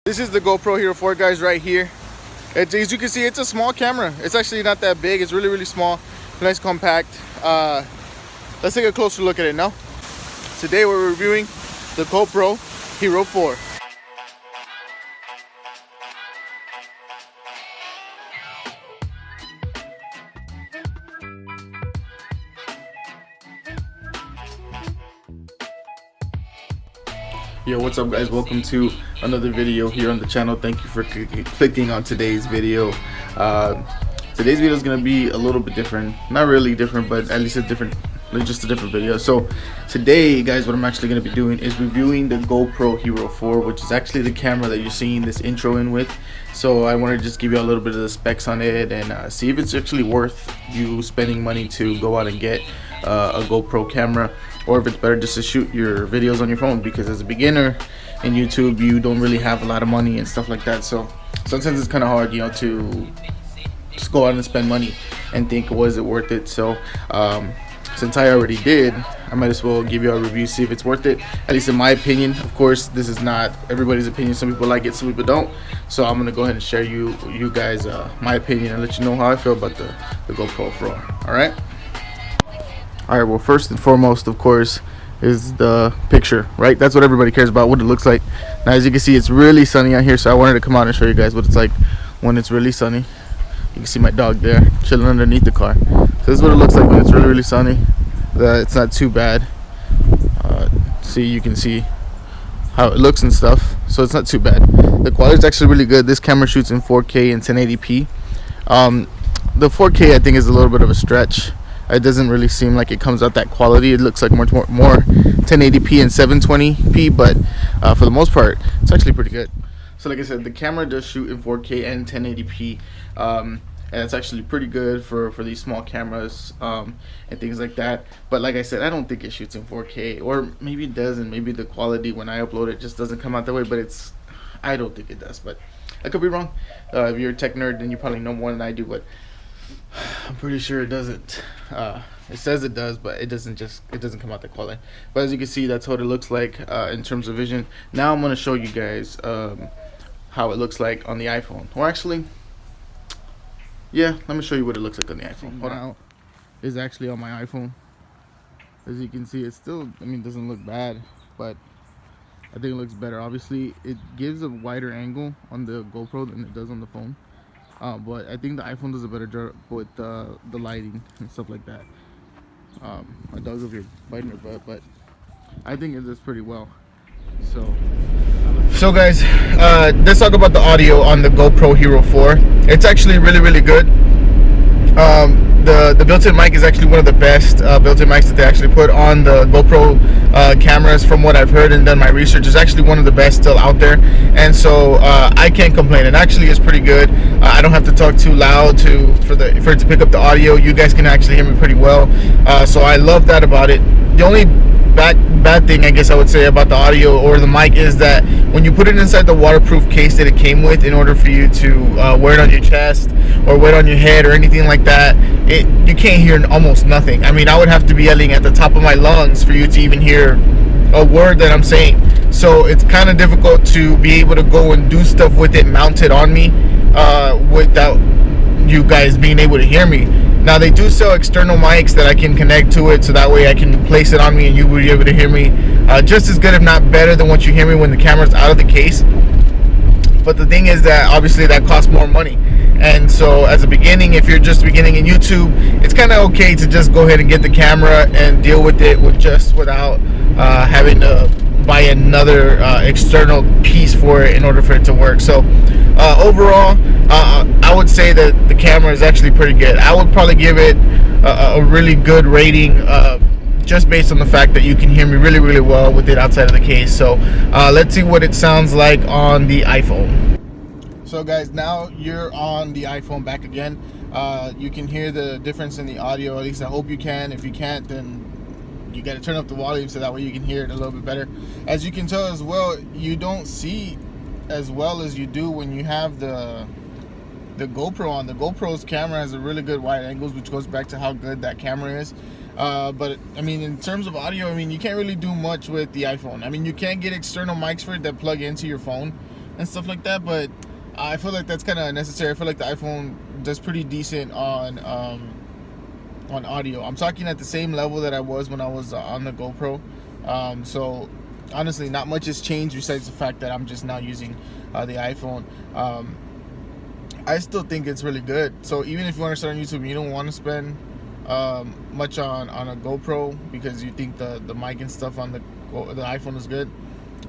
This is the GoPro Hero4, guys, right here. As you can see, it's a small camera. It's actually not that big. It's really small, nice, compact. Let's take a closer look at it now. Today we're reviewing the GoPro Hero4. Yo, what's up, guys? Welcome to another video here on the channel. Thank you for clicking on today's video. Today's video is gonna be a little bit different. Not really different, but at least just a different video. So today, guys, what I'm actually gonna be doing is reviewing the GoPro Hero4, which is actually the camera that you're seeing this intro in with. So I want to just give you a little bit of the specs on it and see if it's actually worth you spending money to go out and get a GoPro camera, or if it's better just to shoot your videos on your phone, because as a beginner in YouTube you don't really have a lot of money and stuff like that. So sometimes it's kind of hard, you know, to just go out and spend money and think, was it worth it? So since I already did, I might as well give you a review, see if it's worth it, at least in my opinion. Of course, this is not everybody's opinion. Some people like it, some people don't. So I'm gonna go ahead and share you guys my opinion and let you know how I feel about the GoPro Pro. All right, well, first and foremost, of course, is the picture, right? That's what everybody cares about, what it looks like. Now, as you can see, it's really sunny out here, so I wanted to come out and show you guys what it's like when it's really sunny. You can see my dog there chilling underneath the car. So this is what it looks like when it's really sunny. It's not too bad. See, you can see how it looks and stuff, so it's not too bad. The quality is actually really good. This camera shoots in 4K and 1080p. The 4K, I think, is a little bit of a stretch. It doesn't really seem like it comes out that quality. It looks like more 1080p and 720p, but for the most part, it's actually pretty good. So like I said, the camera does shoot in 4K and 1080p, and it's actually pretty good for these small cameras and things like that. But like I said, I don't think it shoots in 4K, or maybe it does, and maybe the quality when I upload it just doesn't come out that way, but I don't think it does, but I could be wrong. If you're a tech nerd, then you probably know more than I do, but I'm pretty sure it doesn't. It says it does, but it doesn't come out that quality. But as you can see, that's what it looks like in terms of vision. Now I'm going to show you guys how it looks like on the iPhone. Or actually, yeah, let me show you what it looks like on the iPhone. Hold on. Is actually on my iPhone. As you can see, it still, doesn't look bad, but I think it looks better. Obviously, it gives a wider angle on the GoPro than it does on the phone. But I think the iPhone does a better job with the lighting and stuff like that. My dog's over here biting her butt, but I think it does pretty well. So guys, let's talk about the audio on the GoPro Hero4. It's actually really good. The built-in mic is actually one of the best built-in mics that they actually put on the GoPro cameras. From what I've heard and done my research, it's actually one of the best still out there, and so I can't complain. It actually is pretty good. I don't have to talk too loud for it to pick up the audio. You guys can actually hear me pretty well, so I love that about it. The only bad thing, I guess I would say, about the audio or the mic is that when you put it inside the waterproof case that it came with, in order for you to wear it on your chest or wear it on your head or anything like that, you can't hear almost nothing. I would have to be yelling at the top of my lungs for you to even hear a word that I'm saying. So it's kind of difficult to be able to go and do stuff with it mounted on me without you guys being able to hear me. Now, they do sell external mics that I can connect to it, so that way I can place it on me and you will be able to hear me just as good, if not better, than what you hear me when the camera's out of the case. But the thing is that obviously that costs more money, and so as a beginning, if you're just beginning in YouTube, it's kind of okay to just go ahead and get the camera and deal with it without having to buy another external piece for it in order for it to work. So overall, I would say that the camera is actually pretty good. I would probably give it a really good rating, just based on the fact that you can hear me really well with it outside of the case. So let's see what it sounds like on the iPhone. So guys, now you're on the iPhone back again. You can hear the difference in the audio, at least I hope you can. If you can't, then you got to turn up the volume so that way you can hear it a little bit better. As you can tell as well, you don't see as well as you do when you have the GoPro on. The GoPro's camera has a really good wide angles, which goes back to how good that camera is. But in terms of audio, you can't really do much with the iPhone. You can get external mics for it that plug into your phone, and stuff like that, but I feel like that's kind of unnecessary. I feel like the iPhone does pretty decent on audio. I'm talking at the same level that I was when I was on the GoPro. So honestly, not much has changed besides the fact that I'm just now using the iPhone. I still think it's really good. So even if you want to start on YouTube and you don't want to spend much on a GoPro because you think the mic and stuff on the iPhone is good,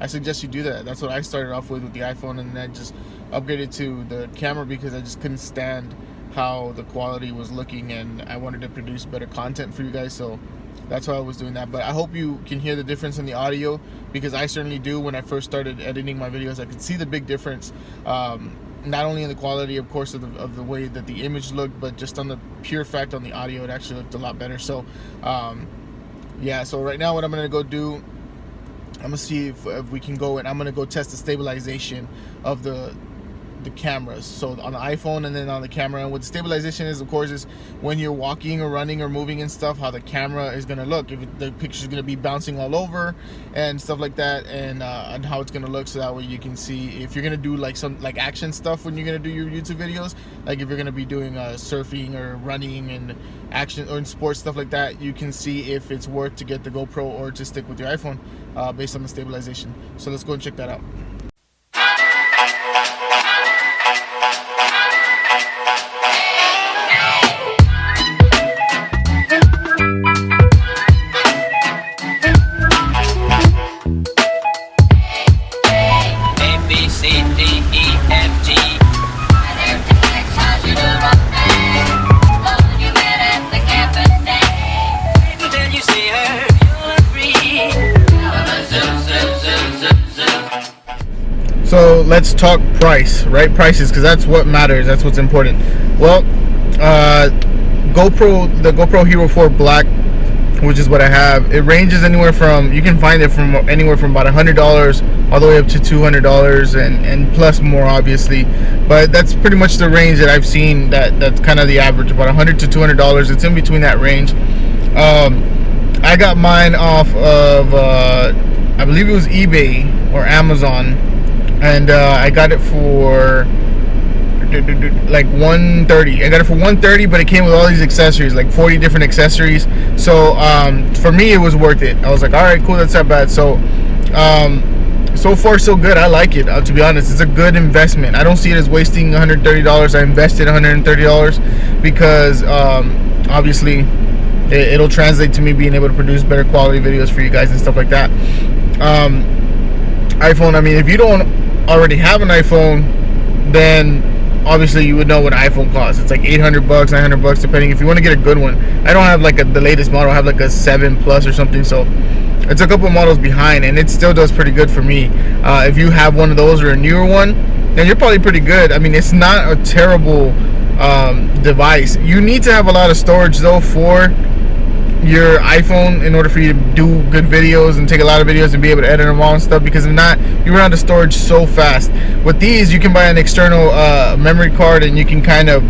I suggest you do that. That's what I started off with the iPhone, and then I just upgraded to the camera because I just couldn't stand how the quality was looking, and I wanted to produce better content for you guys. So that's why I was doing that. But I hope you can hear the difference in the audio, because I certainly do. When I first started editing my videos, I could see the big difference, not only in the quality, of course, of the way that the image looked, but just on the pure fact on the audio, it actually looked a lot better. So yeah, so right now what I'm gonna go do, I'm gonna see if we can go, and I'm gonna go test the stabilization of the cameras, so on the iPhone and then on the camera. And what the stabilization is, of course, is when you're walking or running or moving and stuff, how the camera is going to look, if the picture is going to be bouncing all over and stuff like that, and how it's going to look, so that way you can see if you're going to do like some action stuff when you're going to do your YouTube videos, like if you're going to be doing surfing or running and action or in sports stuff like that, you can see if it's worth to get the GoPro or to stick with your iPhone based on the stabilization. So let's go and check that out. So let's talk price, right? Prices, because that's what matters. That's what's important. Well, the GoPro Hero 4 Black, which is what I have, it ranges anywhere from, you can find it from anywhere from about $100 all the way up to $200 and plus more, obviously. But that's pretty much the range that I've seen. That's kind of the average, about $100 to $200. It's in between that range. I got mine off of I believe it was eBay or Amazon, and I got it for like $130. I got it for $130, but it came with all these accessories, like 40 different accessories. So for me, it was worth it. I was like, all right, cool, that's not bad. So so far so good. I like it, to be honest. It's a good investment. I don't see it as wasting $130. I invested $130 because obviously it'll translate to me being able to produce better quality videos for you guys and stuff like that. iPhone, I mean, if you don't already have an iPhone, then obviously you would know what an iPhone costs. It's like $800, $900, depending if you want to get a good one. I don't have like the latest model. I have like a 7 Plus or something, so it's a couple models behind, and it still does pretty good for me. If you have one of those or a newer one, then you're probably pretty good. I mean, it's not a terrible device. You need to have a lot of storage though for your iPhone in order for you to do good videos and take a lot of videos and be able to edit them all and stuff, because if not, you run out of storage so fast. With these, you can buy an external memory card, and you can kind of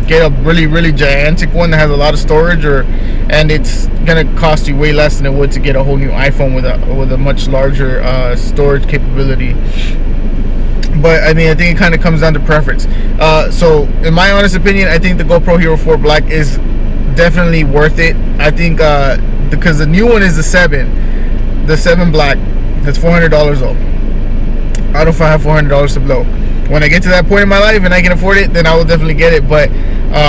get a really gigantic one that has a lot of storage, and it's gonna cost you way less than it would to get a whole new iPhone with a much larger storage capability. But I mean, I think it kind of comes down to preference. So in my honest opinion, I think the GoPro Hero 4 Black is definitely worth it. I think because the new one is the 7 Black. That's $400 though. I don't know if I have $400 to blow. When I get to that point in my life and I can afford it, then I will definitely get it. But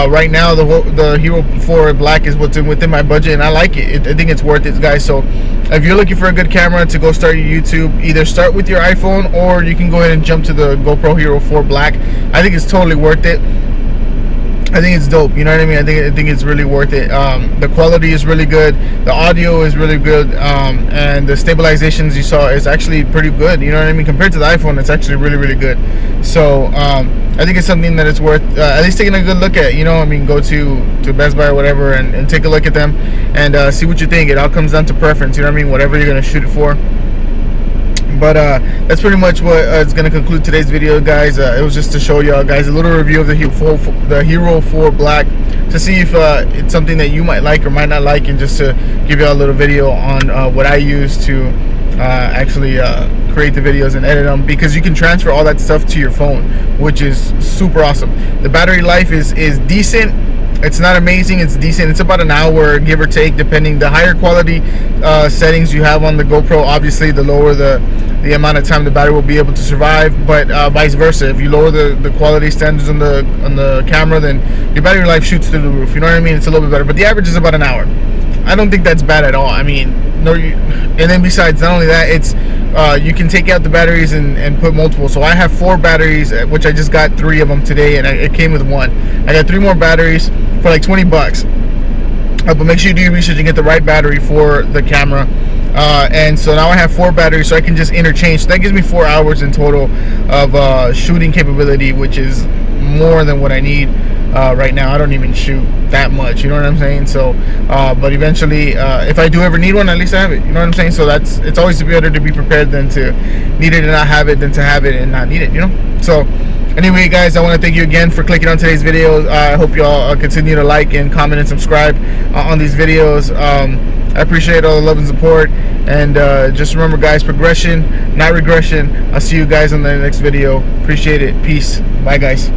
right now, the Hero 4 Black is what's within my budget, and I like it. I think it's worth it, guys. So if you're looking for a good camera to go start your YouTube, either start with your iPhone, or you can go ahead and jump to the GoPro Hero 4 Black. I think it's totally worth it. I think it's dope, you know what I mean? I think it's really worth it. The quality is really good, the audio is really good, and the stabilizations you saw is actually pretty good, you know what I mean? Compared to the iPhone, it's actually really good. So I think it's something that it's worth at least taking a good look at, you know. I mean, go to Best Buy or whatever and take a look at them and see what you think. It all comes down to preference, you know what I mean? Whatever you're gonna shoot it for. But that's pretty much what is going to conclude today's video, guys. It was just to show y'all guys a little review of the Hero 4 Black, to see if it's something that you might like or might not like, and just to give y'all a little video on what I use to actually create the videos and edit them, because you can transfer all that stuff to your phone, which is super awesome. The battery life is decent. It's not amazing, it's decent. It's about an hour, give or take, depending. The higher quality settings you have on the GoPro, obviously the lower the amount of time the battery will be able to survive, but vice versa. If you lower the quality standards on the camera, then your battery life shoots through the roof. You know what I mean? It's a little bit better, but the average is about an hour. I don't think that's bad at all. I mean, no, and then besides, not only that, it's you can take out the batteries and put multiple. So I have 4 batteries, which I just got 3 of them today, and it came with 1. I got 3 more batteries for like $20. But make sure you do your research and get the right battery for the camera. And so now I have 4 batteries, so I can just interchange. So that gives me 4 hours in total of shooting capability, which is more than what I need right now. I don't even shoot that much, you know what I'm saying? So but eventually, if I do ever need one, at least I have it, you know what I'm saying? So it's always better to be prepared than to need it and not have it, than to have it and not need it, you know? So anyway, guys, I want to thank you again for clicking on today's video. I hope you all continue to like and comment and subscribe on these videos. I appreciate all the love and support, and just remember, guys, progression, not regression. I'll see you guys on the next video. Appreciate it. Peace. Bye, guys.